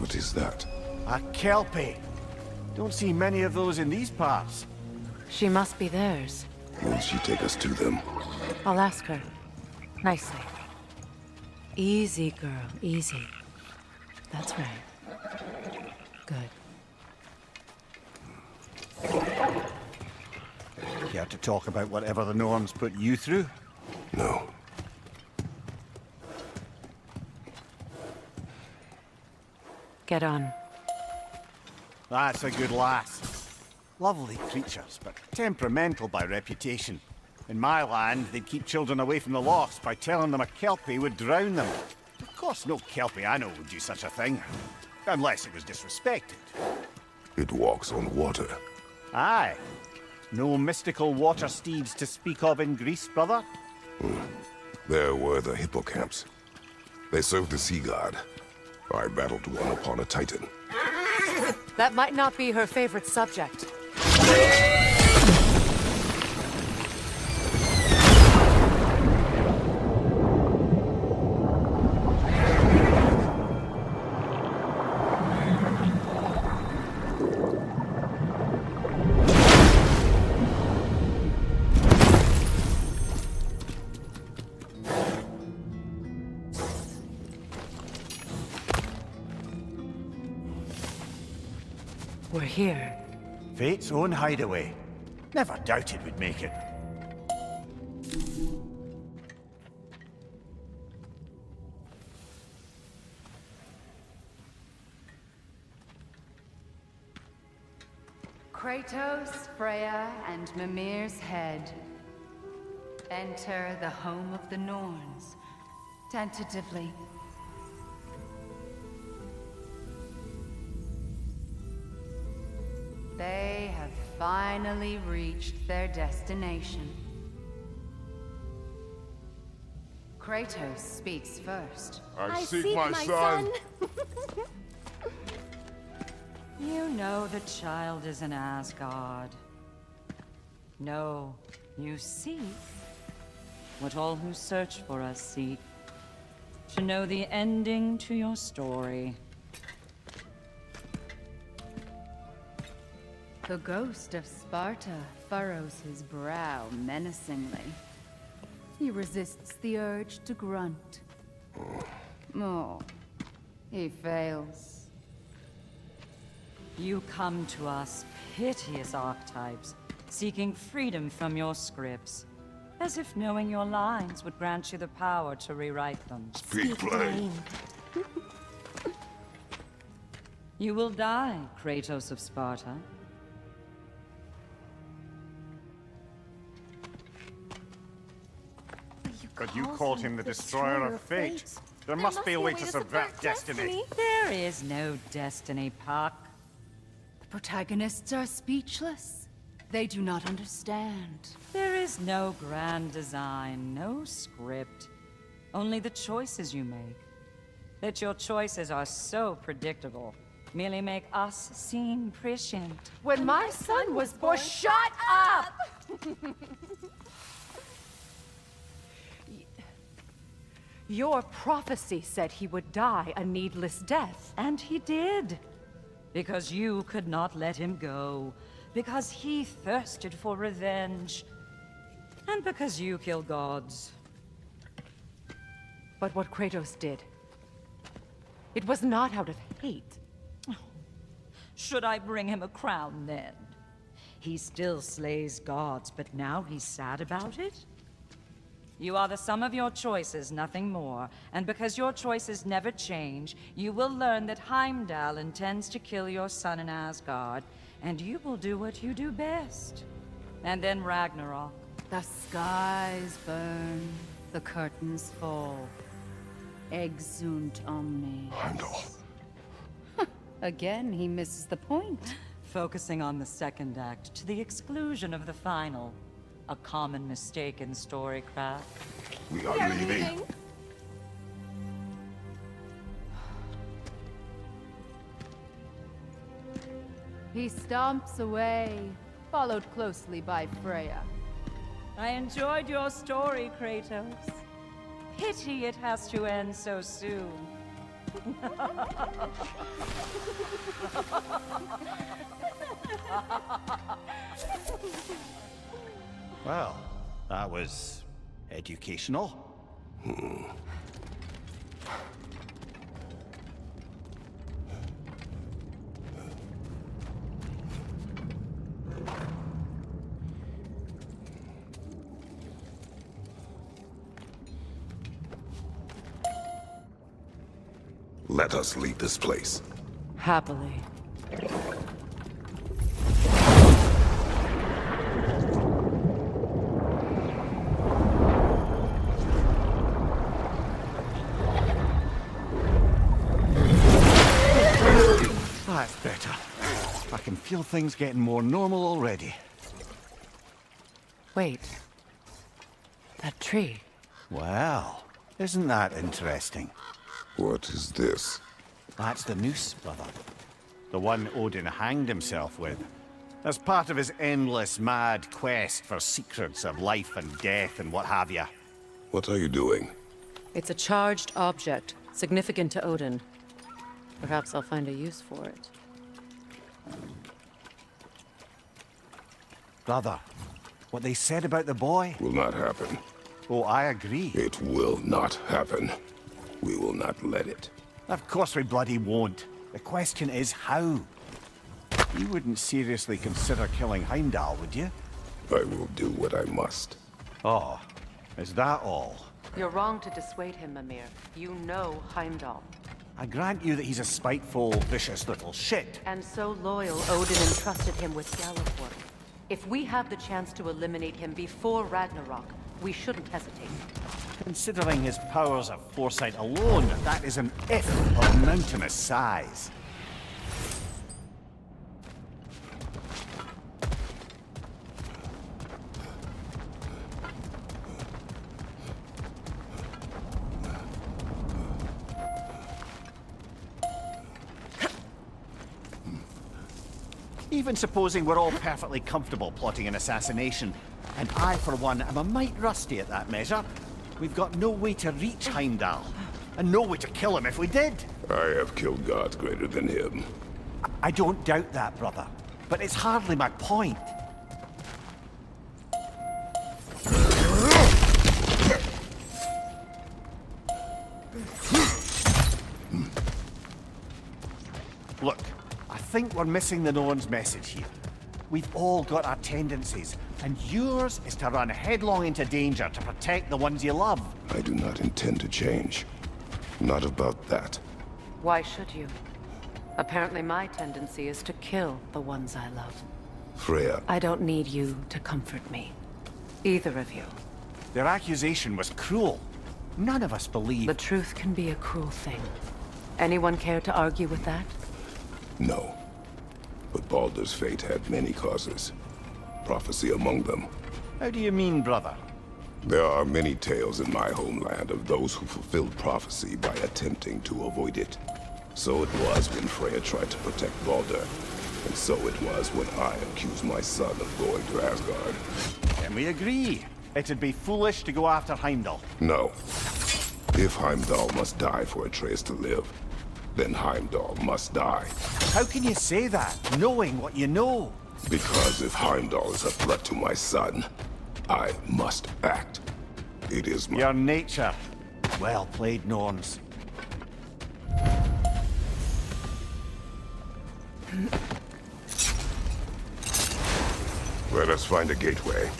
What is that? A kelpie. Don't see many of those in these parts. She must be theirs. Will she take us to them? I'll ask her. Nicely. Easy, girl. Easy. That's right. Good. Care to talk about whatever the Norns put you through? No. Get on. That's a good lass. Lovely creatures, but temperamental by reputation. In my land, they'd keep children away from the lochs by telling them a kelpie would drown them. Of course, no kelpie I know would do such a thing. Unless it was disrespected. It walks on water. Aye. No mystical water steeds to speak of in Greece, brother? There were the hippocamps. They served the sea god. I battled one upon a titan. That might not be her favorite subject. We're here. Fate's own hideaway. Never doubted we'd make it. Kratos, Freya, and Mimir's head. Enter the home of the Norns. Tentatively. They have finally reached their destination. Kratos speaks first. I seek my son. You know the child is an Asgard. No, you seek what all who search for us seek. To know the ending to your story. The ghost of Sparta furrows his brow menacingly. He resists the urge to grunt. Oh, he fails. You come to us, piteous archetypes, seeking freedom from your scripts, as if knowing your lines would grant you the power to rewrite them. Speak plain. You will die, Kratos of Sparta. But you called him the Destroyer of Fate. There must be a way to subvert destiny. There is no destiny, Puck. The protagonists are speechless. They do not understand. There is no grand design, no script. Only the choices you make. That your choices are so predictable merely make us seem prescient. When my son was born, shut up! Your prophecy said he would die a needless death. And he did. Because you could not let him go. Because he thirsted for revenge. And because you kill gods. But what Kratos did, it was not out of hate. Should I bring him a crown then? He still slays gods, but now he's sad about it? You are the sum of your choices, nothing more. And because your choices never change, you will learn that Heimdall intends to kill your son in Asgard, and you will do what you do best. And then Ragnarok. The skies burn, the curtains fall. Exunt omnes. Heimdall. Again, he misses the point. Focusing on the second act to the exclusion of the final. A common mistake in storycraft. We are leaving. He stomps away, followed closely by Freya. I enjoyed your story, Kratos. Pity it has to end so soon. Well, that was educational. Let us leave this place. Happily. That's better. I can feel things getting more normal already. Wait. That tree. Well, isn't that interesting? What is this? That's the noose, brother. The one Odin hanged himself with. As part of his endless, mad quest for secrets of life and death and what have you. What are you doing? It's a charged object, significant to Odin. Perhaps I'll find a use for it. Brother, what they said about the boy? Will not happen. Oh, I agree. It will not happen. We will not let it. Of course we bloody won't. The question is how. You wouldn't seriously consider killing Heimdall, would you? I will do what I must. Oh, is that all? You're wrong to dissuade him, Ameer. You know Heimdall. I grant you that he's a spiteful, vicious little shit. And so loyal, Odin entrusted him with Gallup work. If we have the chance to eliminate him before Ragnarok, we shouldn't hesitate. Considering his powers of foresight alone, that is an if of mountainous size. Even supposing we're all perfectly comfortable plotting an assassination, and I, for one, am a mite rusty at that measure, we've got no way to reach Heimdall, and no way to kill him if we did. I have killed gods greater than him. I don't doubt that, brother, but it's hardly my point. Look, I think we're missing the Norn's message here. We've all got our tendencies, and yours is to run headlong into danger to protect the ones you love. I do not intend to change. Not about that. Why should you? Apparently my tendency is to kill the ones I love. Freya, I don't need you to comfort me. Either of you. Their accusation was cruel. None of us believe... The truth can be a cruel thing. Anyone care to argue with that? no. But Baldur's fate had many causes. Prophecy among them. How do you mean, brother? There are many tales in my homeland of those who fulfilled prophecy by attempting to avoid it. So it was when Freya tried to protect Baldur. And so it was when I accused my son of going to Asgard. Then we agree. It'd be foolish to go after Heimdall. No. If Heimdall must die for Atreus to live, then Heimdall must die. How can you say that, knowing what you know? Because if Heimdall is a threat to my son, I must act. It is my... Your nature. Well played, Norns. Let us find a gateway.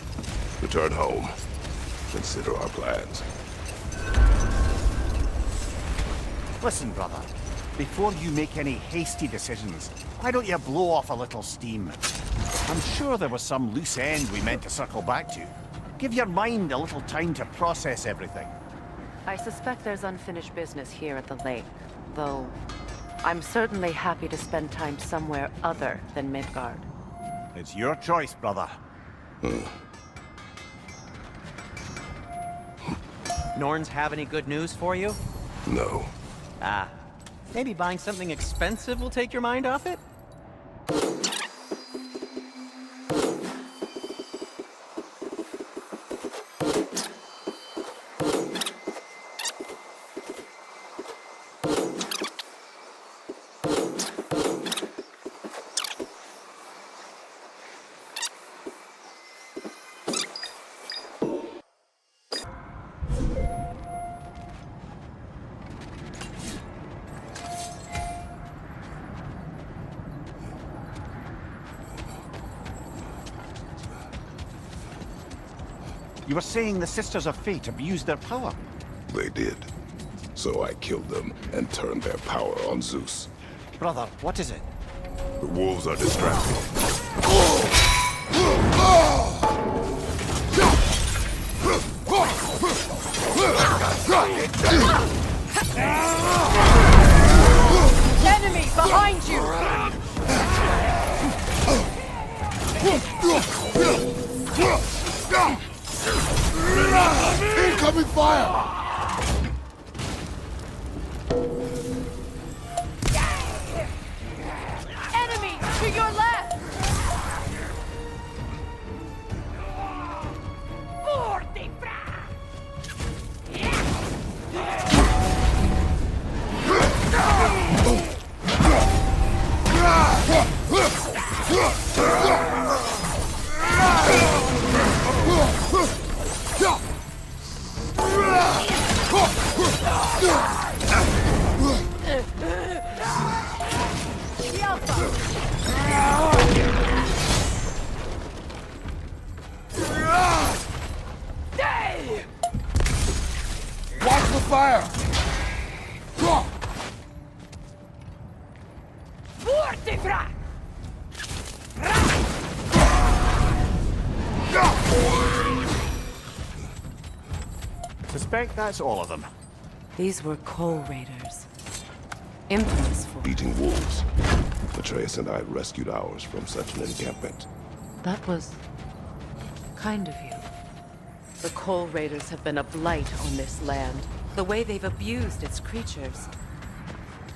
Return home. Consider our plans. Listen, brother. Before you make any hasty decisions, why don't you blow off a little steam? I'm sure there was some loose end we meant to circle back to. Give your mind a little time to process everything. I suspect there's unfinished business here at the lake, though I'm certainly happy to spend time somewhere other than Midgard. It's your choice, brother. Norns have any good news for you? No. Ah, maybe buying something expensive will take your mind off it? You were saying the Sisters of Fate abused their power. They did. So I killed them and turned their power on Zeus. Brother, what is it? The wolves are distracted. Enemy behind you! Incoming fire! Enemy to your left! Watch the fire! Suspect that's all of them. These were coal raiders. Infamous for... Eating wolves. Atreus and I rescued ours from such an encampment. That was... kind of you. The coal raiders have been a blight on this land. The way they've abused its creatures.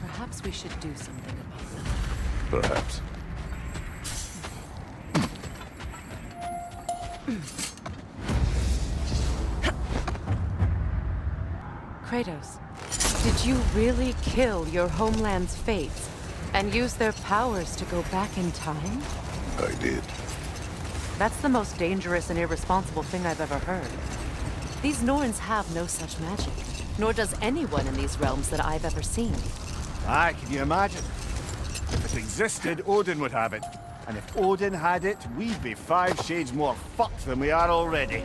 Perhaps we should do something about them. Perhaps. Kratos, did you really kill your homeland's fates and use their powers to go back in time? I did. That's the most dangerous and irresponsible thing I've ever heard. These Norns have no such magic, nor does anyone in these realms that I've ever seen. Aye, can you imagine? If it existed, Odin would have it. And if Odin had it, we'd be 5 shades more fucked than we are already.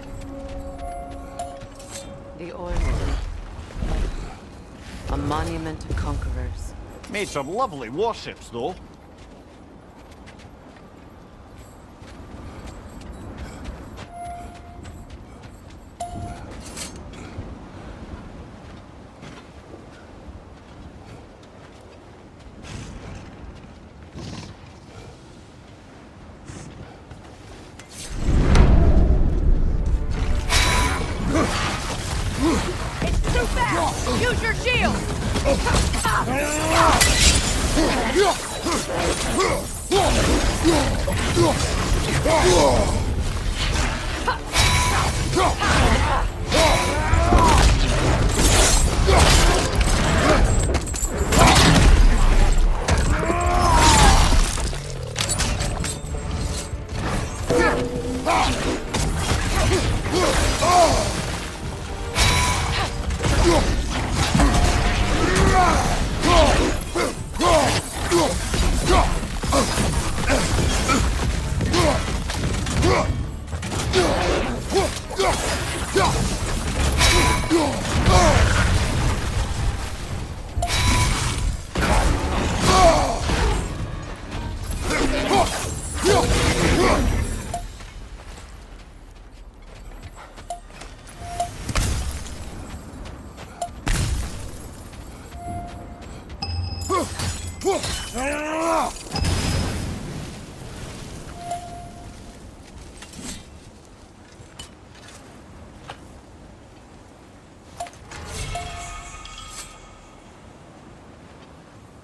The Order. A monument to conquerors. Made some lovely warships, though. Use your shield!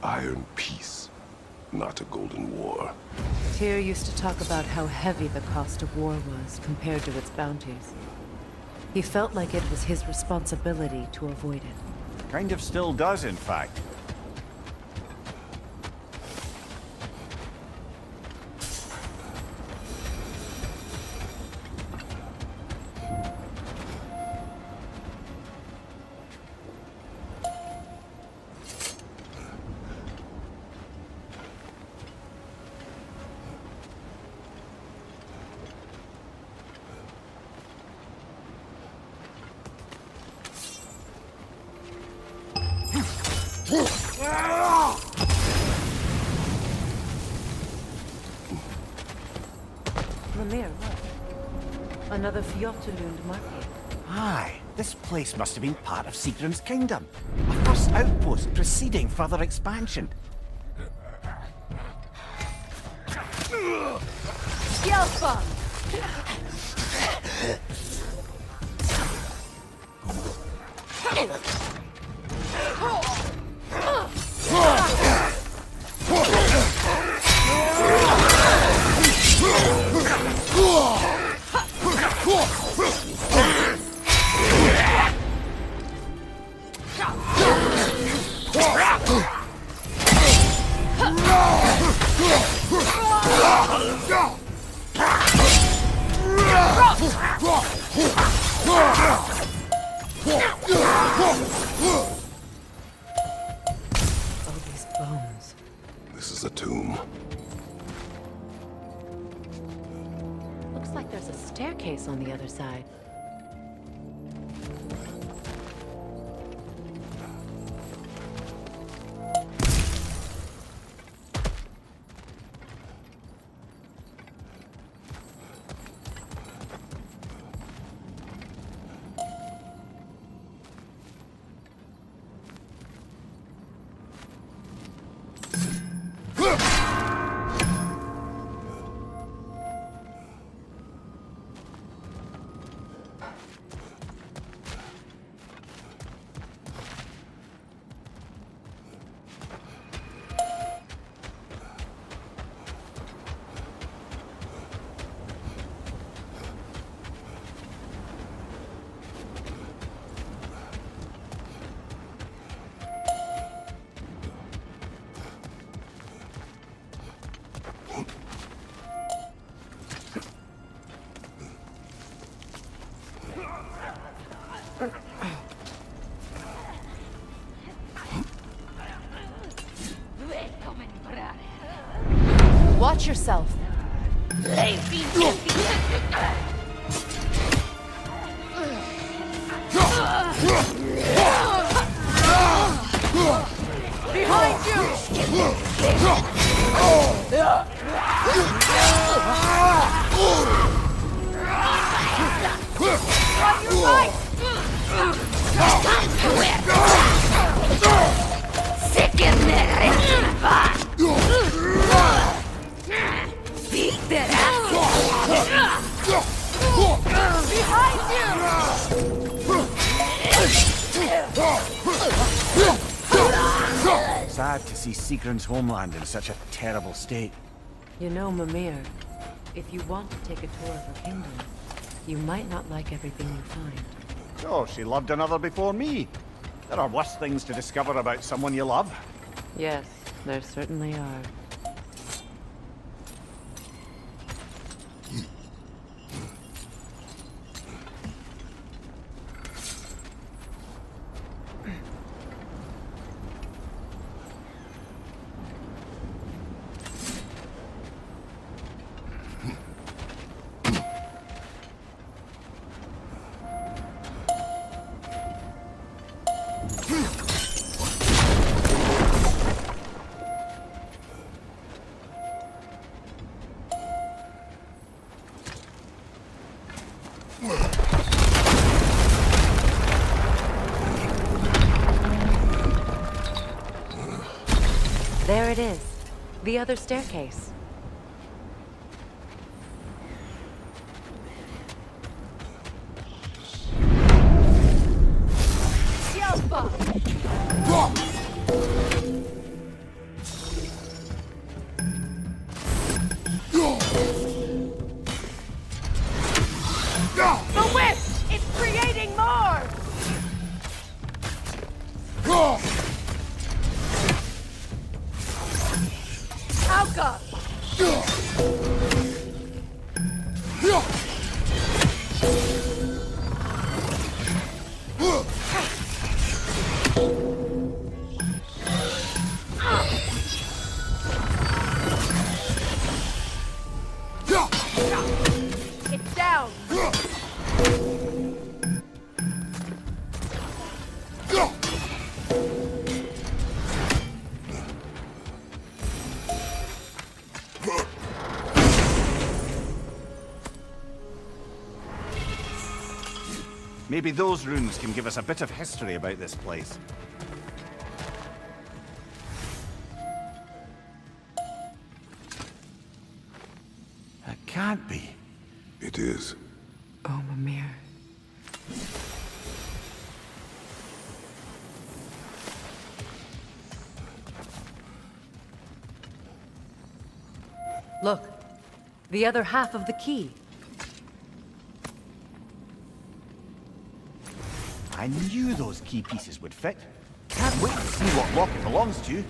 Iron peace, not a golden war. Tyr used to talk about how heavy the cost of war was compared to its bounties. He felt like it was his responsibility to avoid it. Kind of still does, in fact. Mimir, look. Another Fjotalund market. Aye, this place must have been part of Sigrun's kingdom. A first outpost preceding further expansion. Yelpa! Oh, these bones. This is a tomb. Looks like there's a staircase on the other side. Watch yourself. Behind you! On your right! Behind you! Sad to see Sigrun's homeland in such a terrible state. You know, Mimir, if you want to take a tour of her kingdom, you might not like everything you find. Oh, she loved another before me. There are worse things to discover about someone you love. Yes, there certainly are. There it is. The other staircase. The whip! It's creating more! Alka! It's down! Maybe those runes can give us a bit of history about this place. That can't be. It is. Oh, Ameer. Look, the other half of the key. I knew those key pieces would fit. Can't wait to see what lock it belongs to.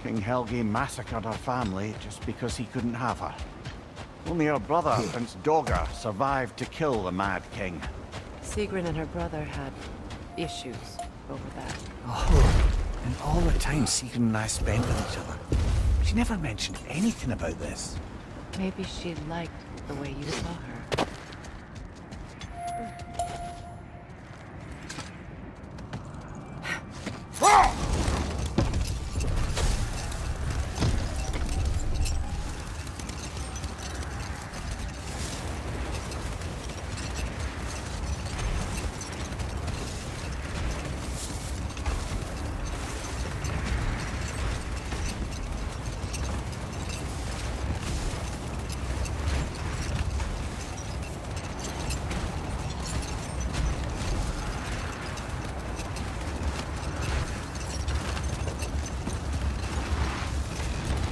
King Helge massacred her family just because he couldn't have her. Only her brother, Prince Dogger, survived to kill the Mad King. Sigrun and her brother had issues over that. Oh, and all the time Sigrun and I spent with each other. She never mentioned anything about this. Maybe she liked the way you saw her.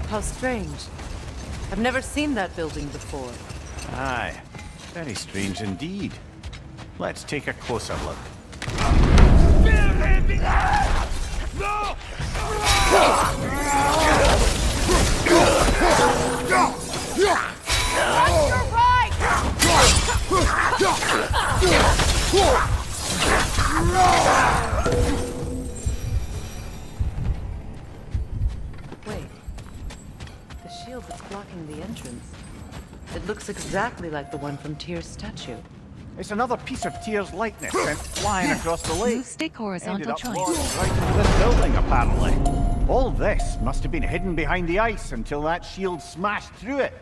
How strange. I've never seen that building before. Aye, very strange indeed. Let's take a closer look. Watch your right! Wait. The shield that's blocking the entrance. It looks exactly like the one from Tyr's statue. It's another piece of Tyr's likeness sent flying across the lake. Move stick Ended horizontal up choice. lodged right into this building, apparently. All this must have been hidden behind the ice until that shield smashed through it.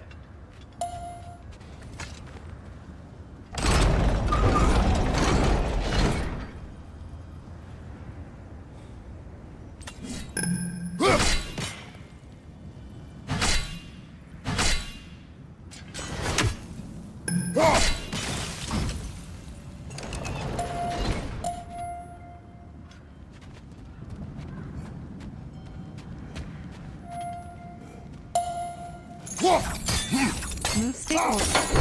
Move stick horizontal.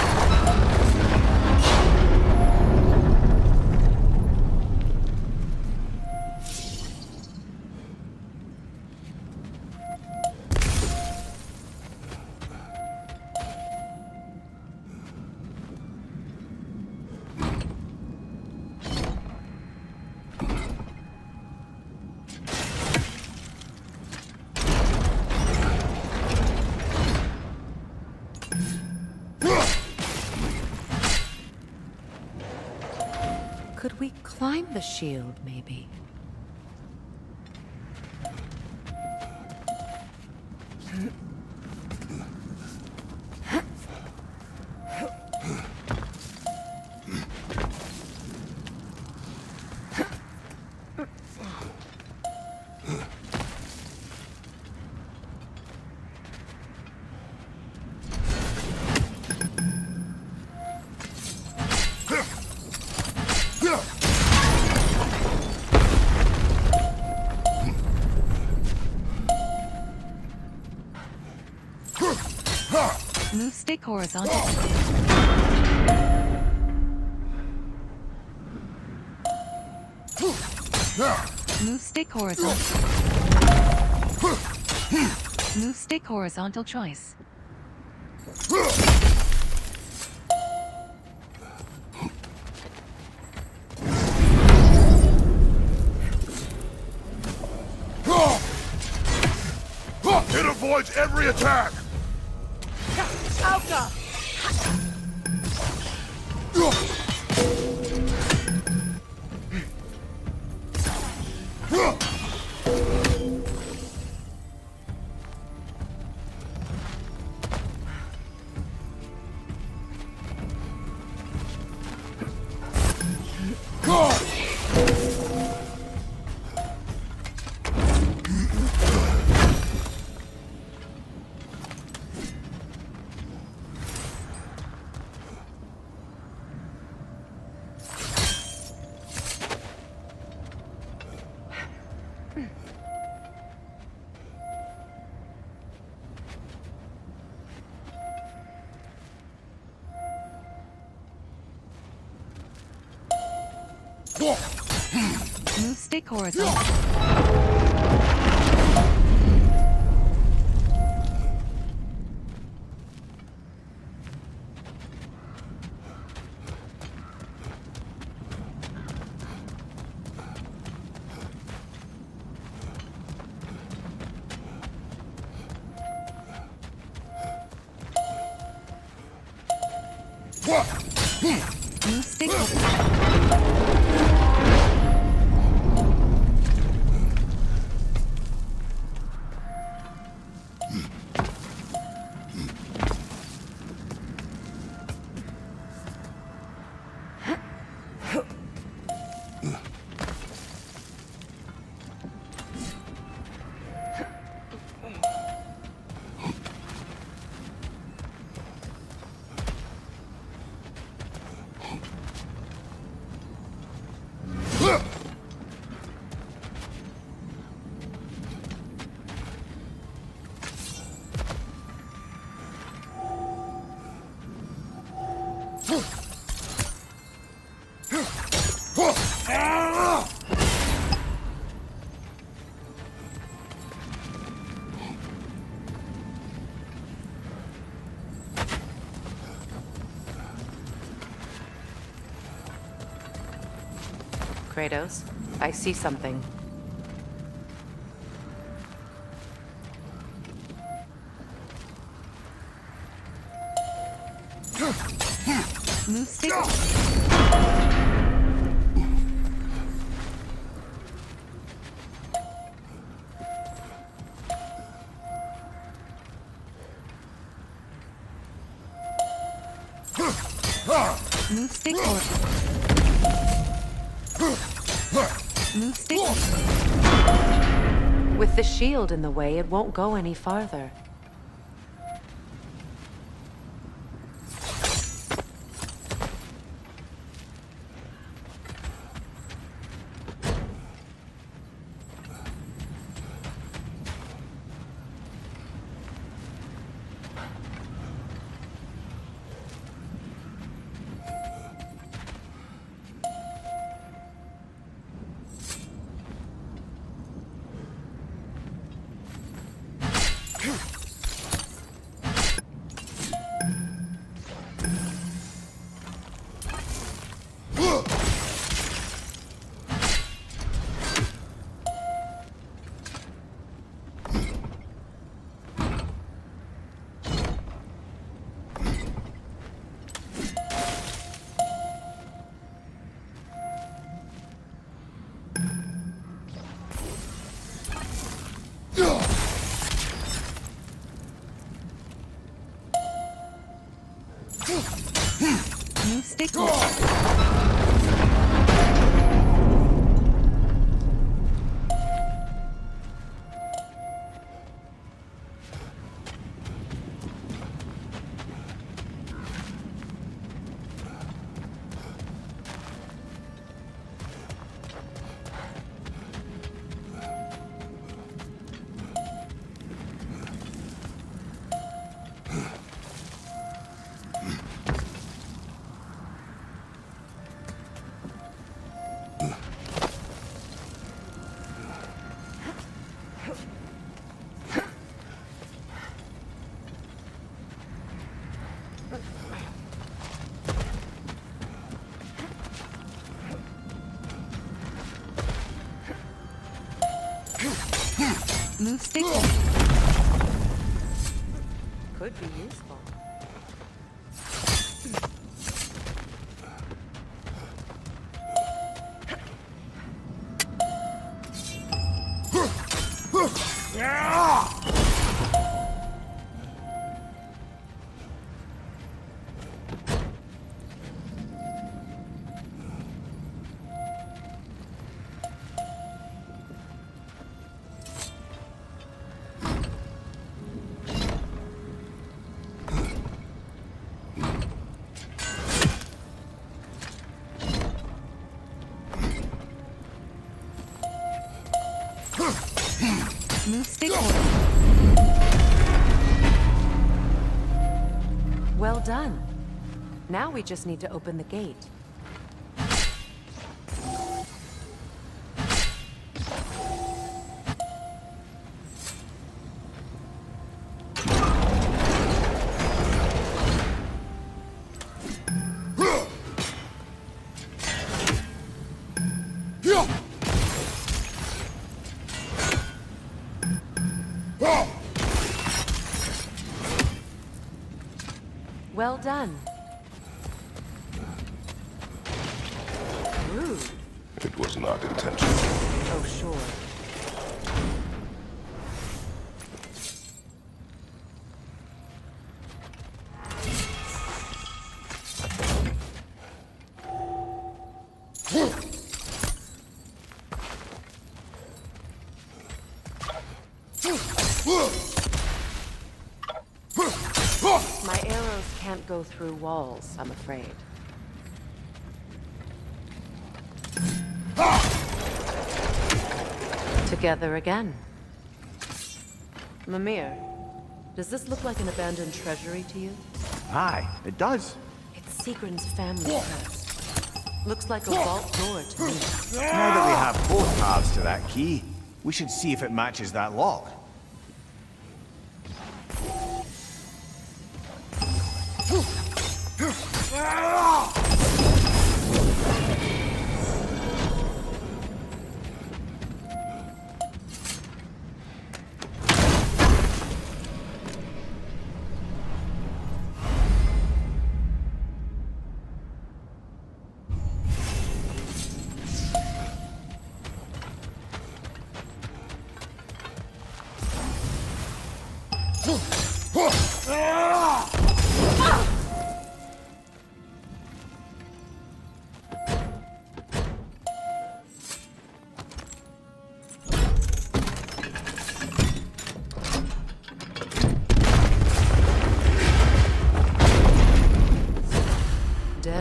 Could we climb the shield, maybe? Move stick horizontal. Move stick horizontal. Move stick horizontal choice. It avoids every attack! Alka! Move stick horizontal. Move stick horizontal. Kratos. I see something. Move stick. Move stick or move stick. With the shield in the way, it won't go any farther. Move stick or move stick or Could be useful. move stick or Well done. Now we just need to open the gate. Well done. Rude. It was not intentional. Oh, sure. My arrows can't go through walls, I'm afraid. Together again. Mimir, does this look like an abandoned treasury to you? Aye, it does. It's Sigrun's family crest. Looks like a vault door to me. Now that we have both halves to that key, we should see if it matches that lock. Dead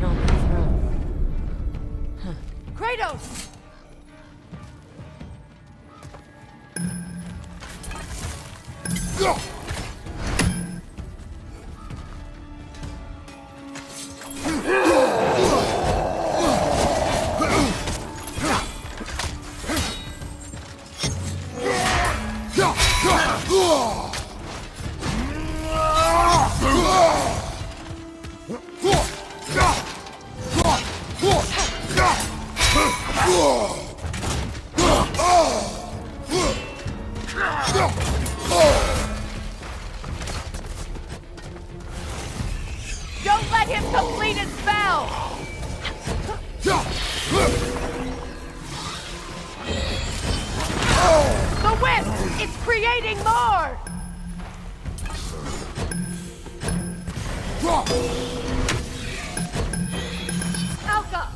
on the throne. Kratos! Don't let him complete his spell! The whip! It's creating more! Alka!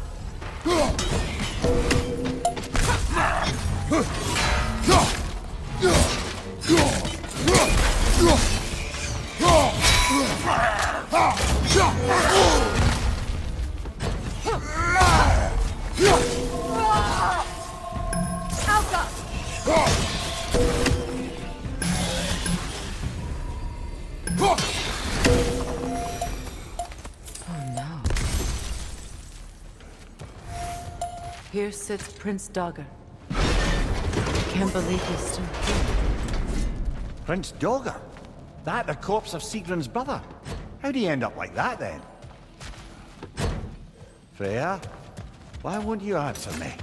Alka! Here sits Prince Dagger. I can't believe he's still here. Prince Dagger? That the corpse of Sigrun's brother? How'd he end up like that, then? Freya? Why won't you answer me?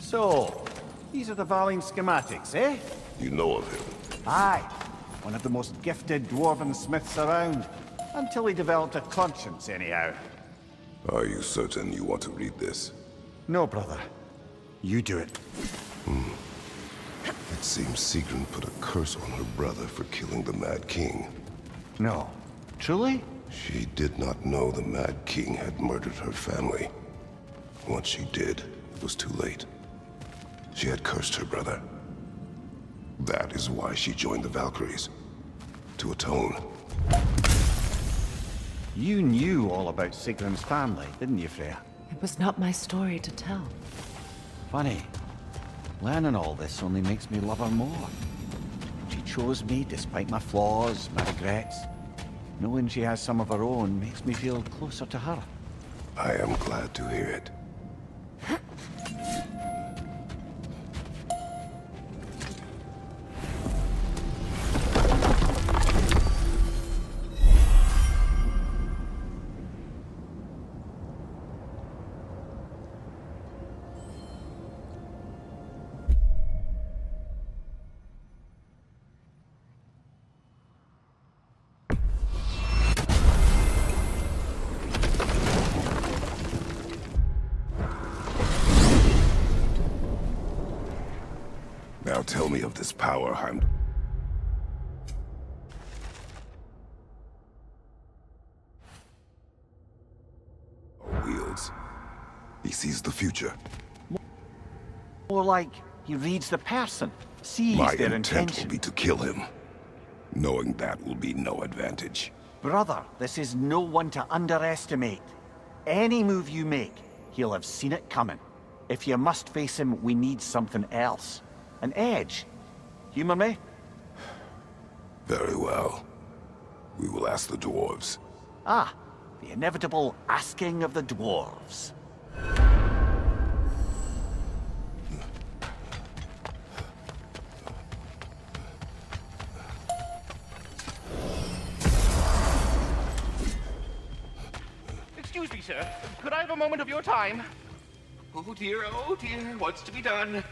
So, these are the Valine schematics, eh? You know of him? Aye. One of the most gifted dwarven smiths around. Until he developed a conscience, anyhow. Are you certain you want to read this? No, brother. You do it. It seems Sigrun put a curse on her brother for killing the Mad King. No. Truly? She did not know the Mad King had murdered her family. Once she did, it was too late. She had cursed her brother. That is why she joined the Valkyries. To atone. You knew all about Sigrun's family, didn't you, Freya? It was not my story to tell. Funny. Learning all this only makes me love her more. She chose me despite my flaws, my regrets. Knowing she has some of her own makes me feel closer to her. I am glad to hear it. Now tell me of this power Heim wields. He sees the future. More like he reads the person, sees My their intent intention. will be to kill him. Knowing that will be no advantage. Brother, this is no one to underestimate. Any move you make, he'll have seen it coming. If you must face him, we need something else. An edge. Humor me? Very well. We will ask the dwarves. Ah, the inevitable asking of the dwarves. Excuse me, sir. Could I have a moment of your time? Oh dear, what's to be done?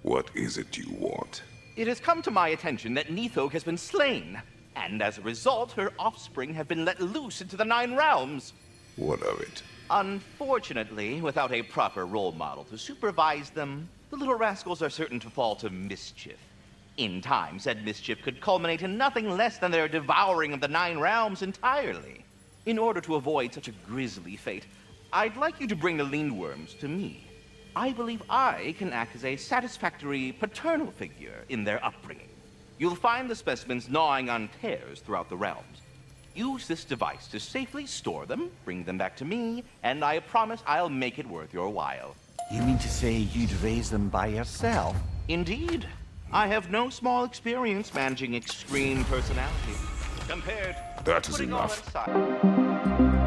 What is it you want? It has come to my attention that Nithog has been slain, and as a result, her offspring have been let loose into the Nine Realms. What of it? Unfortunately, without a proper role model to supervise them, the little rascals are certain to fall to mischief. In time, said mischief could culminate in nothing less than their devouring of the Nine Realms entirely. In order to avoid such a grisly fate, I'd like you to bring the Lindworms to me. I believe I can act as a satisfactory paternal figure in their upbringing. You'll find the specimens gnawing on tears throughout the realms. Use this device to safely store them, bring them back to me, and I promise I'll make it worth your while. You mean to say you'd raise them by yourself? Indeed. I have no small experience managing extreme personality. Compared That to is putting all enough. that aside.